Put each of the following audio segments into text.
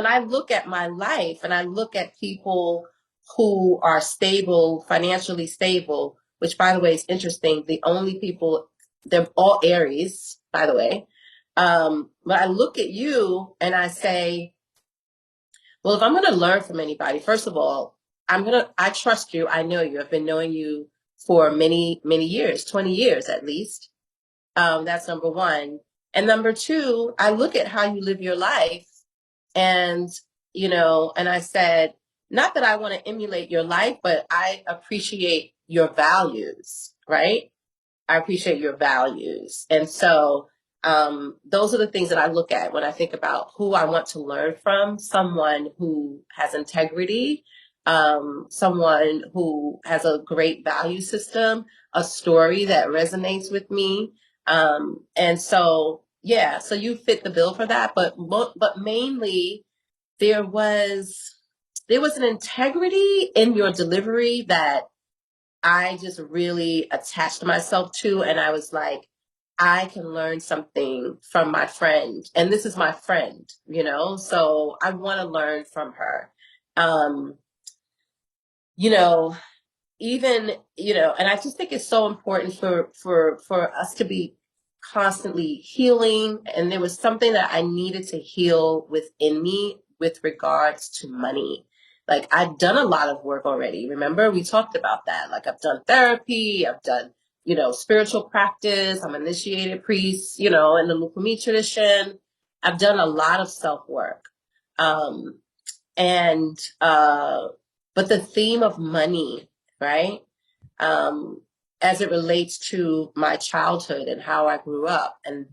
when I look at my life and I look at people who are stable, financially stable, which by the way is interesting, the only people, they're all Aries, by the way. But I look at you and I say, well, if I'm going to learn from anybody, first of all, I trust you. I know you. I've been knowing you for many, many years, 20 years at least. That's number one. And number two, I look at how you live your life and, and I said, not that I want to emulate your life, but I appreciate your values, right? I appreciate your values. And so those are the things that I look at when I think about who I want to learn from, someone who has integrity, someone who has a great value system, a story that resonates with me. And so, yeah, so you fit the bill for that. But mainly there was an integrity in your delivery that I just really attached myself to. And I was like, I can learn something from my friend. And this is my friend, so I want to learn from her. Um, you know, even, and I just think it's so important for us to be constantly healing. And there was something that I needed to heal within me with regards to money. Like I've done a lot of work already. Remember, we talked about that. Like I've done therapy, I've done, spiritual practice. I'm initiated priest, in the Lukumi tradition. I've done a lot of self work. Um, and, but the theme of money, right? As it relates to my childhood and how I grew up and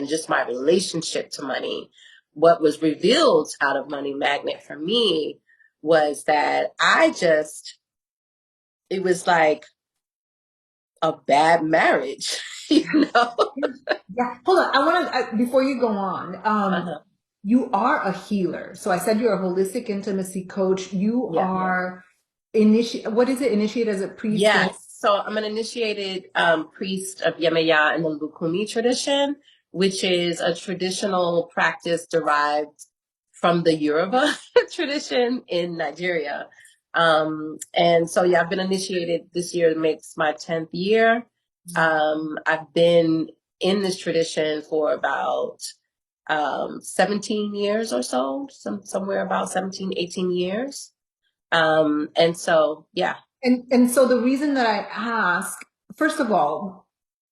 just my relationship to money, what was revealed out of Money Magnet for me was that it was like a bad marriage, Yeah, hold on. I want to, before you go on, Uh-huh. you are a healer. So I said you're a holistic intimacy coach. You Yeah. are what is it? Initiate as a priest and Yes. So I'm an initiated priest of Yemaya in the Lukumi tradition, which is a traditional practice derived from the Yoruba tradition in Nigeria. And so, yeah, I've been initiated this year, makes my 10th year. I've been in this tradition for about 17 years or so, somewhere about 17, 18 years. And so, yeah. and so the reason that I ask, first of all,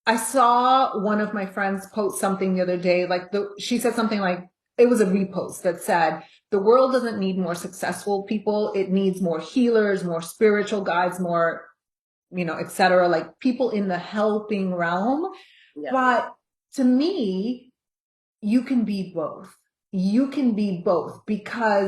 I saw one of my friends post something the other day, she said something like, it was a repost that said, the world doesn't need more successful people. It needs more healers, more spiritual guides, more, etc. Like people in the helping realm. Yeah. But to me, you can be both. You can be both because